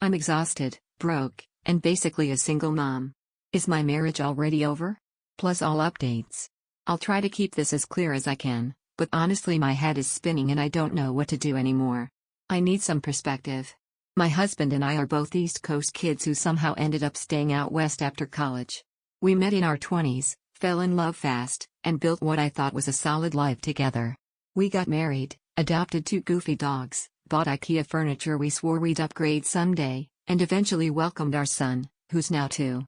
I'm exhausted, broke, and basically a single mom. Is my marriage already over? Plus all updates. I'll try to keep this as clear as I can, but honestly my head is spinning and I don't know what to do anymore. I need some perspective. My husband and I are both East Coast kids who somehow ended up staying out west after college. We met in our 20s, fell in love fast, and built what I thought was a solid life together. We got married, adopted 2 goofy dogs, bought IKEA furniture we swore we'd upgrade someday, and eventually welcomed our son, who's now 2.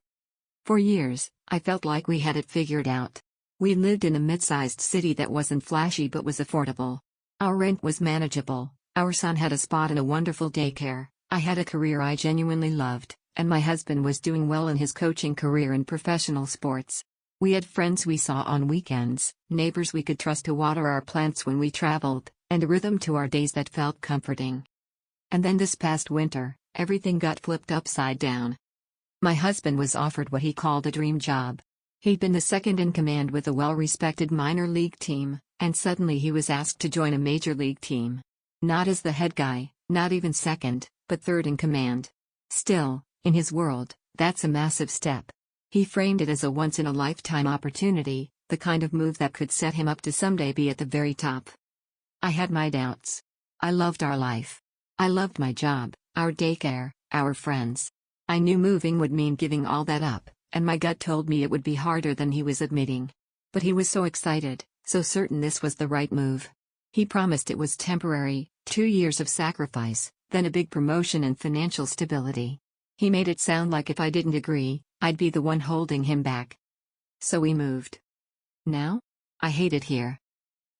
For years, I felt like we had it figured out. We lived in a mid-sized city that wasn't flashy but was affordable. Our rent was manageable, our son had a spot in a wonderful daycare, I had a career I genuinely loved, and my husband was doing well in his coaching career in professional sports. We had friends we saw on weekends, neighbors we could trust to water our plants when we traveled, and a rhythm to our days that felt comforting. And then this past winter, everything got flipped upside down. My husband was offered what he called a dream job. He'd been the second in command with a well-respected minor league team, and suddenly he was asked to join a major league team. Not as the head guy, not even second, but third in command. Still, in his world, that's a massive step. He framed it as a once-in-a-lifetime opportunity, the kind of move that could set him up to someday be at the very top. I had my doubts. I loved our life. I loved my job, our daycare, our friends. I knew moving would mean giving all that up, and my gut told me it would be harder than he was admitting. But he was so excited, so certain this was the right move. He promised it was temporary, 2 years of sacrifice, then a big promotion and financial stability. He made it sound like if I didn't agree, I'd be the one holding him back. So we moved. Now? I hate it here.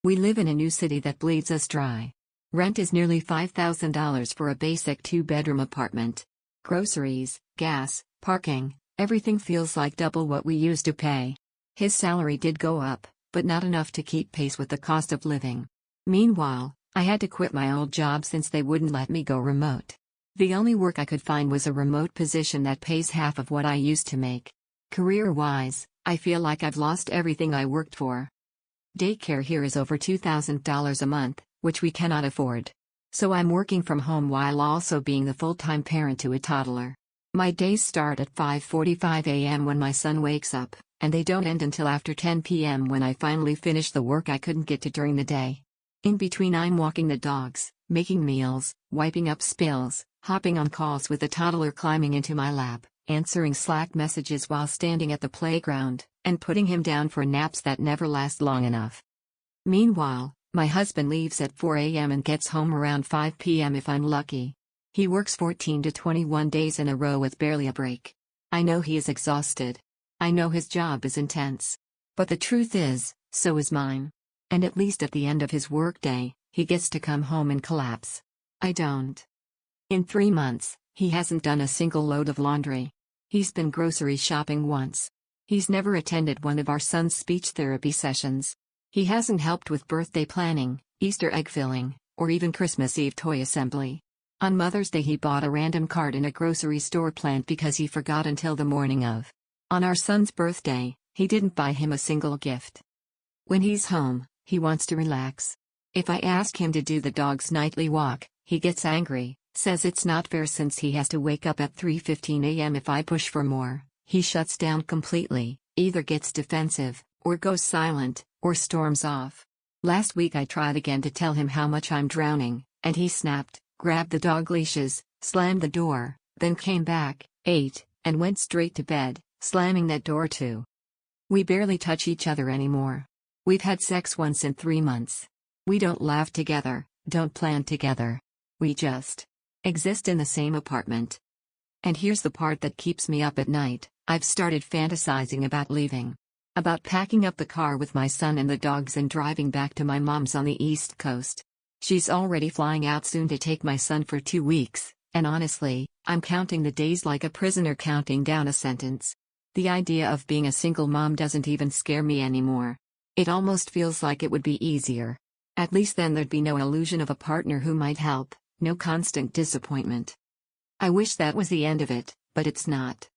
We live in a new city that bleeds us dry. Rent is nearly $5,000 for a basic 2-bedroom apartment. Groceries, gas, parking, everything feels like double what we used to pay. His salary did go up, but not enough to keep pace with the cost of living. Meanwhile, I had to quit my old job since they wouldn't let me go remote. The only work I could find was a remote position that pays half of what I used to make. Career-wise, I feel like I've lost everything I worked for. Daycare here is over $2,000 a month, which we cannot afford. So I'm working from home while also being the full-time parent to a toddler. My days start at 5:45 a.m. when my son wakes up, and they don't end until after 10 p.m. when I finally finish the work I couldn't get to during the day. In between I'm walking the dogs, making meals, wiping up spills, hopping on calls with the toddler climbing into my lap, answering Slack messages while standing at the playground, and putting him down for naps that never last long enough. Meanwhile, my husband leaves at 4 a.m. and gets home around 5 p.m. if I'm lucky. He works 14 to 21 days in a row with barely a break. I know he is exhausted. I know his job is intense. But the truth is, so is mine. And at least at the end of his workday, he gets to come home and collapse. I don't. In 3 months, he hasn't done a single load of laundry. He's been grocery shopping once. He's never attended one of our son's speech therapy sessions. He hasn't helped with birthday planning, Easter egg filling, or even Christmas Eve toy assembly. On Mother's Day he bought a random card in a grocery store plant because he forgot until the morning of. On our son's birthday, he didn't buy him a single gift. When he's home, he wants to relax. If I ask him to do the dog's nightly walk, he gets angry, says it's not fair since he has to wake up at 3:15 a.m. If I push for more, he shuts down completely, either gets defensive, or goes silent, or storms off. Last week I tried again to tell him how much I'm drowning, and he snapped, grabbed the dog leashes, slammed the door, then came back, ate, and went straight to bed, slamming that door too. We barely touch each other anymore. We've had sex once in 3 months. We don't laugh together, don't plan together. We just exist in the same apartment. And here's the part that keeps me up at night. I've started fantasizing about leaving. About packing up the car with my son and the dogs and driving back to my mom's on the East Coast. She's already flying out soon to take my son for 2 weeks, and honestly, I'm counting the days like a prisoner counting down a sentence. The idea of being a single mom doesn't even scare me anymore. It almost feels like it would be easier. At least then there'd be no illusion of a partner who might help, no constant disappointment. I wish that was the end of it, but it's not.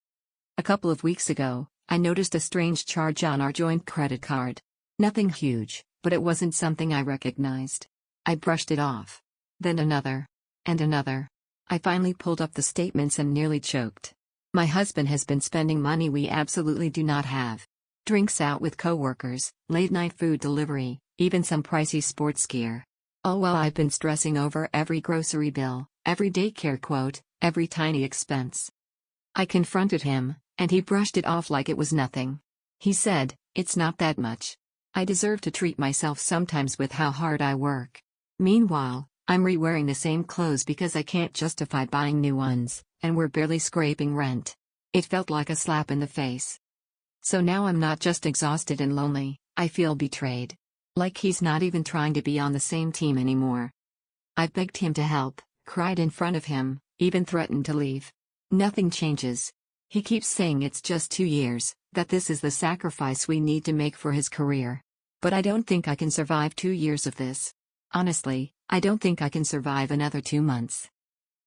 A couple of weeks ago, I noticed a strange charge on our joint credit card. Nothing huge, but it wasn't something I recognized. I brushed it off. Then another. And another. I finally pulled up the statements and nearly choked. My husband has been spending money we absolutely do not have. Drinks out with coworkers, late-night food delivery, even some pricey sports gear. All while I've been stressing over every grocery bill, every daycare quote, every tiny expense. I confronted him, and he brushed it off like it was nothing. He said, "It's not that much. I deserve to treat myself sometimes with how hard I work." Meanwhile, I'm re-wearing the same clothes because I can't justify buying new ones, and we're barely scraping rent. It felt like a slap in the face. So now I'm not just exhausted and lonely, I feel betrayed. Like he's not even trying to be on the same team anymore. I begged him to help, cried in front of him, even threatened to leave. Nothing changes. He keeps saying it's just 2 years, that this is the sacrifice we need to make for his career. But I don't think I can survive 2 years of this. Honestly, I don't think I can survive another 2 months.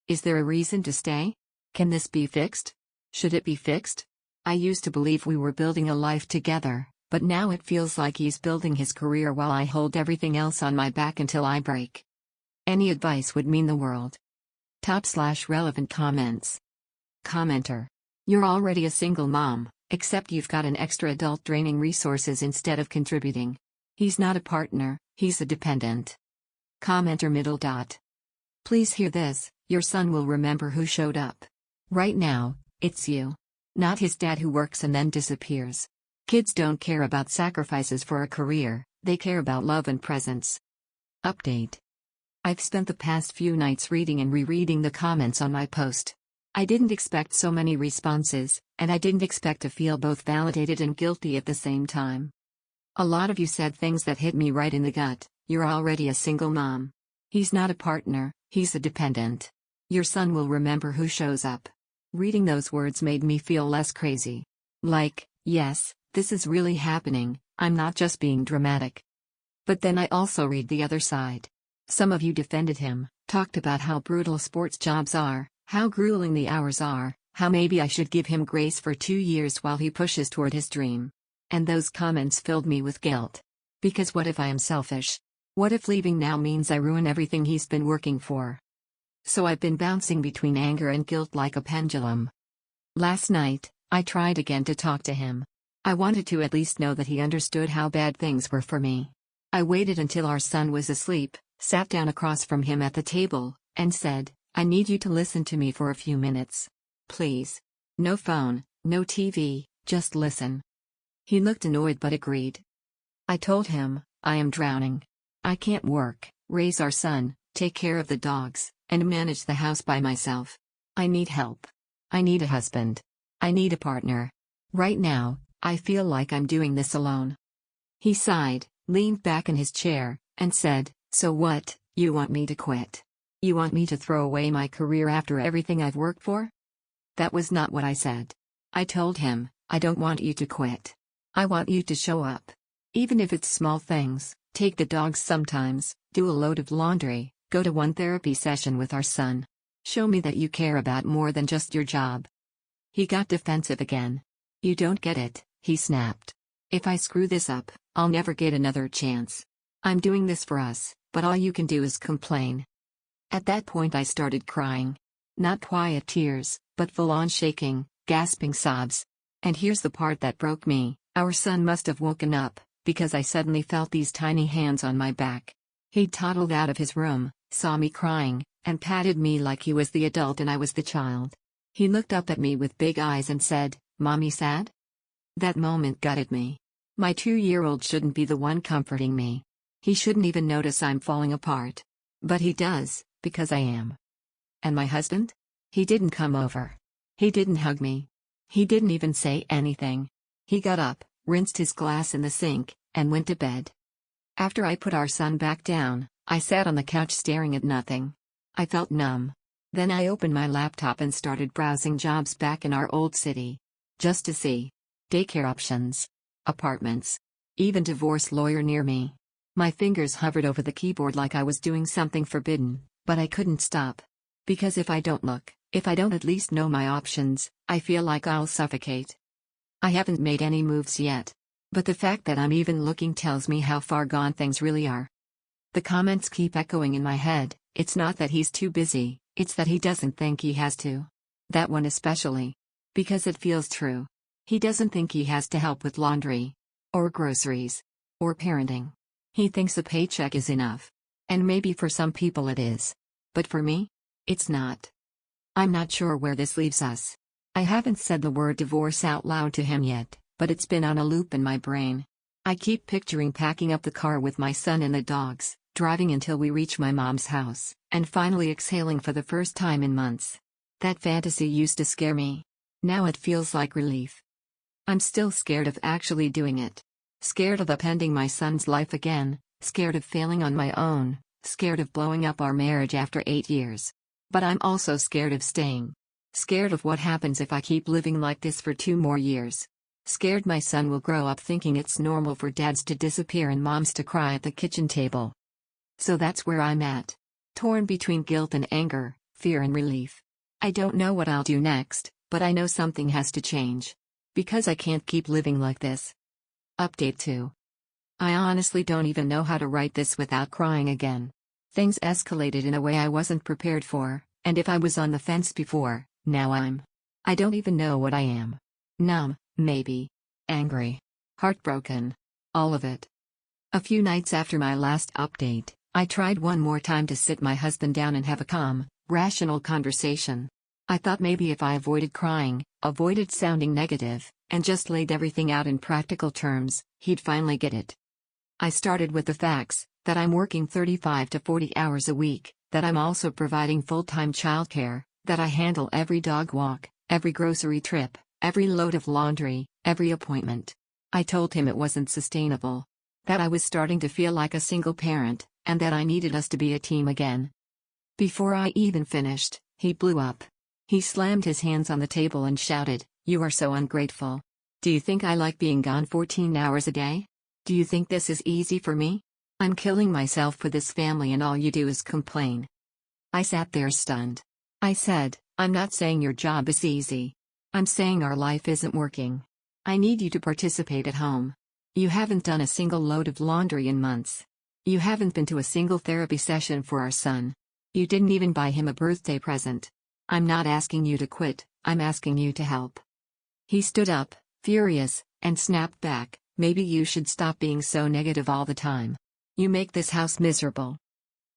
Is there a reason to stay? Can this be fixed? Should it be fixed? I used to believe we were building a life together, but now it feels like he's building his career while I hold everything else on my back until I break. Any advice would mean the world. /relevant comments. Commenter. You're already a single mom, except you've got an extra adult draining resources instead of contributing. He's not a partner, he's a dependent. Commenter . Please hear this, your son will remember who showed up. Right now, it's you. Not his dad who works and then disappears. Kids don't care about sacrifices for a career, they care about love and presence. Update. I've spent the past few nights reading and rereading the comments on my post. I didn't expect so many responses, and I didn't expect to feel both validated and guilty at the same time. A lot of you said things that hit me right in the gut. You're already a single mom. He's not a partner, he's a dependent. Your son will remember who shows up. Reading those words made me feel less crazy. Like, yes, this is really happening, I'm not just being dramatic. But then I also read the other side. Some of you defended him, talked about how brutal sports jobs are, how grueling the hours are, how maybe I should give him grace for 2 years while he pushes toward his dream. And those comments filled me with guilt. Because what if I am selfish? What if leaving now means I ruin everything he's been working for? So I've been bouncing between anger and guilt like a pendulum. Last night, I tried again to talk to him. I wanted to at least know that he understood how bad things were for me. I waited until our son was asleep, sat down across from him at the table, and said, "I need you to listen to me for a few minutes. Please. No phone, no TV, just listen." He looked annoyed but agreed. I told him, I am drowning. I can't work, raise our son, take care of the dogs, and manage the house by myself. I need help. I need a husband. I need a partner. Right now, I feel like I'm doing this alone. He sighed, leaned back in his chair, and said, "So what, you want me to quit? You want me to throw away my career after everything I've worked for?" That was not what I said. I told him, I don't want you to quit. I want you to show up. Even if it's small things, take the dogs sometimes, do a load of laundry, go to one therapy session with our son. Show me that you care about more than just your job. He got defensive again. "You don't get it," he snapped. "If I screw this up, I'll never get another chance. I'm doing this for us, but all you can do is complain." At that point I started crying. Not quiet tears, but full-on shaking, gasping sobs. And here's the part that broke me, our son must have woken up, because I suddenly felt these tiny hands on my back. He'd toddled out of his room, saw me crying, and patted me like he was the adult and I was the child. He looked up at me with big eyes and said, "Mommy sad?" That moment gutted me. My 2-year-old shouldn't be the one comforting me. He shouldn't even notice I'm falling apart. But he does, because I am. And my husband? He didn't come over. He didn't hug me. He didn't even say anything. He got up, rinsed his glass in the sink, and went to bed. After I put our son back down, I sat on the couch staring at nothing. I felt numb. Then I opened my laptop and started browsing jobs back in our old city. Just to see. Daycare options. Apartments. Even divorce lawyer near me. My fingers hovered over the keyboard like I was doing something forbidden, but I couldn't stop. Because if I don't look, if I don't at least know my options, I feel like I'll suffocate. I haven't made any moves yet. But the fact that I'm even looking tells me how far gone things really are. The comments keep echoing in my head. It's not that he's too busy, It's that he doesn't think he has to. That one especially. Because it feels true. He doesn't think he has to help with laundry. Or groceries. Or parenting. He thinks a paycheck is enough. And maybe for some people it is. But for me? It's not. I'm not sure where this leaves us. I haven't said the word divorce out loud to him yet, but it's been on a loop in my brain. I keep picturing packing up the car with my son and the dogs, driving until we reach my mom's house, and finally exhaling for the first time in months. That fantasy used to scare me. Now it feels like relief. I'm still scared of actually doing it. Scared of upending my son's life again, scared of failing on my own, scared of blowing up our marriage after 8 years. But I'm also scared of staying. Scared of what happens if I keep living like this for 2 more years. Scared my son will grow up thinking it's normal for dads to disappear and moms to cry at the kitchen table. So that's where I'm at. Torn between guilt and anger, fear and relief. I don't know what I'll do next, but I know something has to change. Because I can't keep living like this. Update 2. I honestly don't even know how to write this without crying again. Things escalated in a way I wasn't prepared for, and if I was on the fence before, now I don't even know what I am. Numb, maybe. Angry. Heartbroken. All of it. A few nights after my last update, I tried one more time to sit my husband down and have a calm, rational conversation. I thought maybe if I avoided crying, avoided sounding negative, and just laid everything out in practical terms, he'd finally get it. I started with the facts, that I'm working 35 to 40 hours a week, that I'm also providing full-time childcare, that I handle every dog walk, every grocery trip, every load of laundry, every appointment. I told him it wasn't sustainable. That I was starting to feel like a single parent, and that I needed us to be a team again. Before I even finished, he blew up. He slammed his hands on the table and shouted, "You are so ungrateful. Do you think I like being gone 14 hours a day? Do you think this is easy for me? I'm killing myself for this family and all you do is complain." I sat there stunned. I said, "I'm not saying your job is easy. I'm saying our life isn't working. I need you to participate at home. You haven't done a single load of laundry in months. You haven't been to a single therapy session for our son. You didn't even buy him a birthday present. I'm not asking you to quit, I'm asking you to help." He stood up, furious, and snapped back, "Maybe you should stop being so negative all the time. You make this house miserable."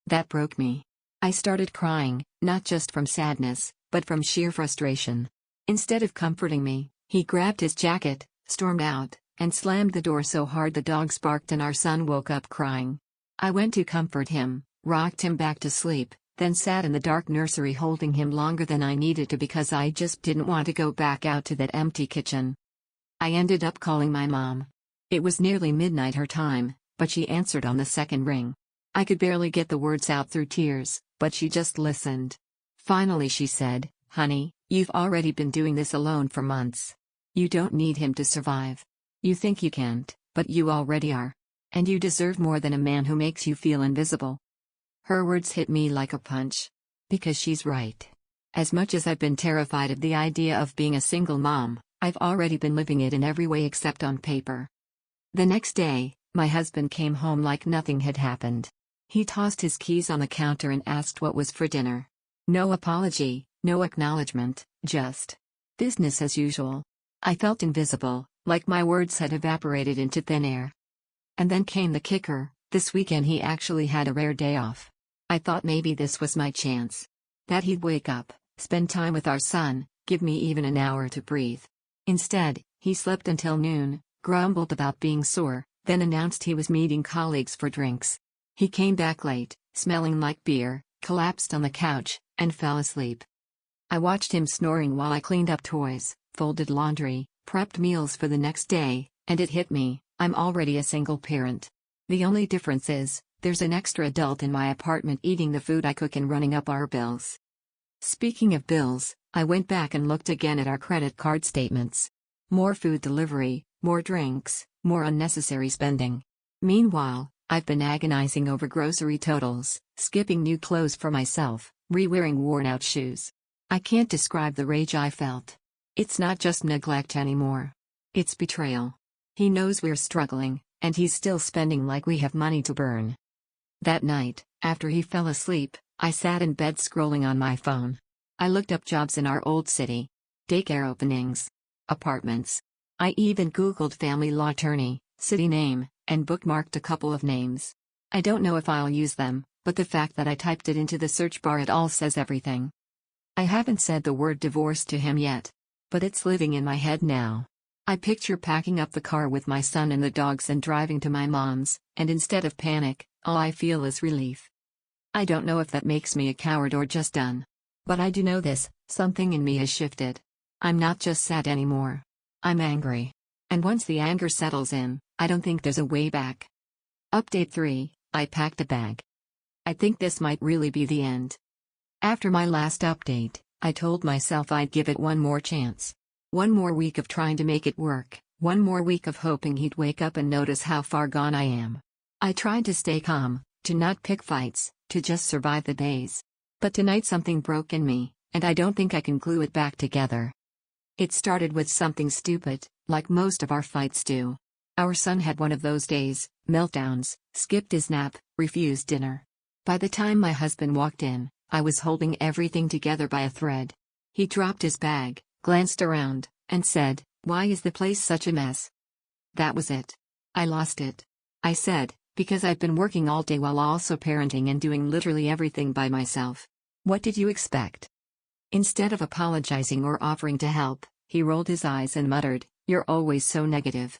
That broke me. I started crying, not just from sadness, but from sheer frustration. Instead of comforting me, he grabbed his jacket, stormed out, and slammed the door so hard the dogs barked and our son woke up crying. I went to comfort him, rocked him back to sleep, then sat in the dark nursery holding him longer than I needed to because I just didn't want to go back out to that empty kitchen. I ended up calling my mom. It was nearly midnight her time, but she answered on the second ring. I could barely get the words out through tears, but she just listened. Finally she said, "Honey, you've already been doing this alone for months. You don't need him to survive. You think you can't, but you already are. And you deserve more than a man who makes you feel invisible." Her words hit me like a punch. Because she's right. As much as I've been terrified of the idea of being a single mom, I've already been living it in every way except on paper. The next day, my husband came home like nothing had happened. He tossed his keys on the counter and asked what was for dinner. No apology, no acknowledgement, just business as usual. I felt invisible, like my words had evaporated into thin air. And then came the kicker, this weekend he actually had a rare day off. I thought maybe this was my chance. That he'd wake up, spend time with our son, give me even an hour to breathe. Instead, he slept until noon, grumbled about being sore, then announced he was meeting colleagues for drinks. He came back late, smelling like beer, collapsed on the couch, and fell asleep. I watched him snoring while I cleaned up toys, folded laundry, prepped meals for the next day, and it hit me, I'm already a single parent. The only difference is, there's an extra adult in my apartment eating the food I cook and running up our bills. Speaking of bills, I went back and looked again at our credit card statements. More food delivery, more drinks, more unnecessary spending. Meanwhile, I've been agonizing over grocery totals, skipping new clothes for myself, re-wearing worn-out shoes. I can't describe the rage I felt. It's not just neglect anymore. It's betrayal. He knows we're struggling, and he's still spending like we have money to burn. That night, after he fell asleep, I sat in bed scrolling on my phone. I looked up jobs in our old city. Daycare openings. Apartments. I even Googled family law attorney, city name, and bookmarked a couple of names. I don't know if I'll use them, but the fact that I typed it into the search bar it all says everything. I haven't said the word divorce to him yet. But it's living in my head now. I picture packing up the car with my son and the dogs and driving to my mom's, and instead of panic, all I feel is relief. I don't know if that makes me a coward or just done. But I do know this, something in me has shifted. I'm not just sad anymore. I'm angry. And once the anger settles in, I don't think there's a way back. Update 3, I packed a bag. I think this might really be the end. After my last update, I told myself I'd give it one more chance. One more week of trying to make it work, one more week of hoping he'd wake up and notice how far gone I am. I tried to stay calm, to not pick fights, to just survive the days. But tonight something broke in me, and I don't think I can glue it back together. It started with something stupid, like most of our fights do. Our son had one of those days, meltdowns, skipped his nap, refused dinner. By the time my husband walked in, I was holding everything together by a thread. He dropped his bag, glanced around, and said, "Why is the place such a mess?" That was it. I lost it. I said, "Because I've been working all day while also parenting and doing literally everything by myself." What did you expect? Instead of apologizing or offering to help, he rolled his eyes and muttered, "You're always so negative."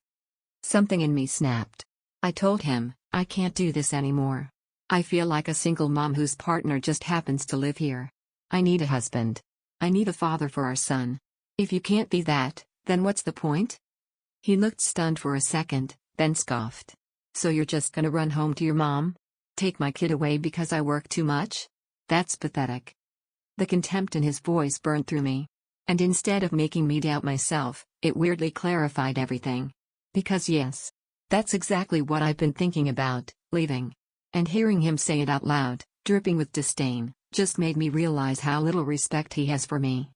Something in me snapped. I told him, "I can't do this anymore. I feel like a single mom whose partner just happens to live here. I need a husband. I need a father for our son. If you can't be that, then what's the point?" He looked stunned for a second, then scoffed. "So you're just gonna run home to your mom? Take my kid away because I work too much? That's pathetic." The contempt in his voice burned through me. And instead of making me doubt myself, it weirdly clarified everything. Because yes, that's exactly what I've been thinking about, leaving. And hearing him say it out loud, dripping with disdain, just made me realize how little respect he has for me.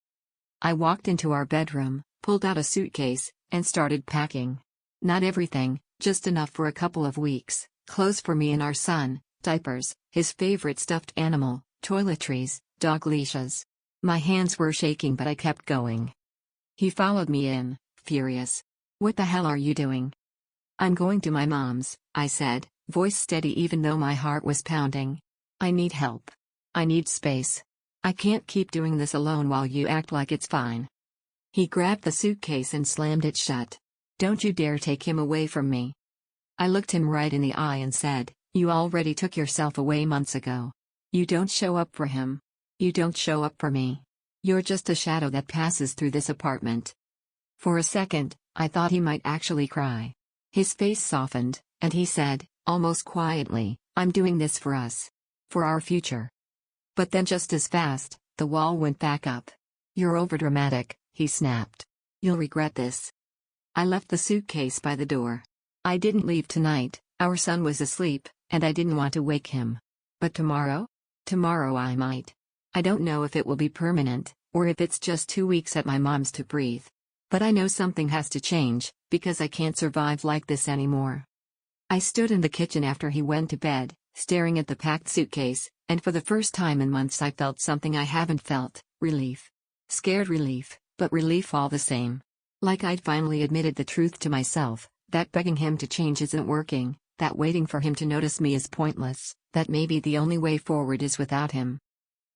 I walked into our bedroom, pulled out a suitcase, and started packing. Not everything, just enough for a couple of weeks, clothes for me and our son, diapers, his favorite stuffed animal, toiletries, dog leashes. My hands were shaking but I kept going. He followed me in, furious. "What the hell are you doing?" "I'm going to my mom's," I said, voice steady even though my heart was pounding. "I need help. I need space. I can't keep doing this alone while you act like it's fine." He grabbed the suitcase and slammed it shut. "Don't you dare take him away from me." I looked him right in the eye and said, "You already took yourself away months ago. You don't show up for him. You don't show up for me. You're just a shadow that passes through this apartment." For a second, I thought he might actually cry. His face softened, and he said, almost quietly, "I'm doing this for us. For our future." But then just as fast, the wall went back up. "You're overdramatic," he snapped. "You'll regret this." I left the suitcase by the door. I didn't leave tonight, our son was asleep, and I didn't want to wake him. But tomorrow? Tomorrow I might. I don't know if it will be permanent, or if it's just 2 weeks at my mom's to breathe. But I know something has to change, because I can't survive like this anymore. I stood in the kitchen after he went to bed, staring at the packed suitcase, and for the first time in months I felt something I haven't felt, relief. Scared relief, but relief all the same. Like I'd finally admitted the truth to myself, that begging him to change isn't working, that waiting for him to notice me is pointless, that maybe the only way forward is without him.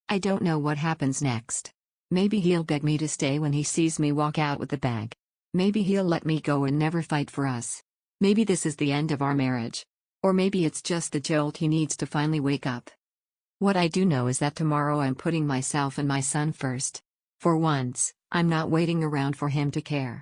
I don't know what happens next. Maybe he'll beg me to stay when he sees me walk out with the bag. Maybe he'll let me go and never fight for us. Maybe this is the end of our marriage. Or maybe it's just the jolt he needs to finally wake up. What I do know is that tomorrow I'm putting myself and my son first. For once, I'm not waiting around for him to care.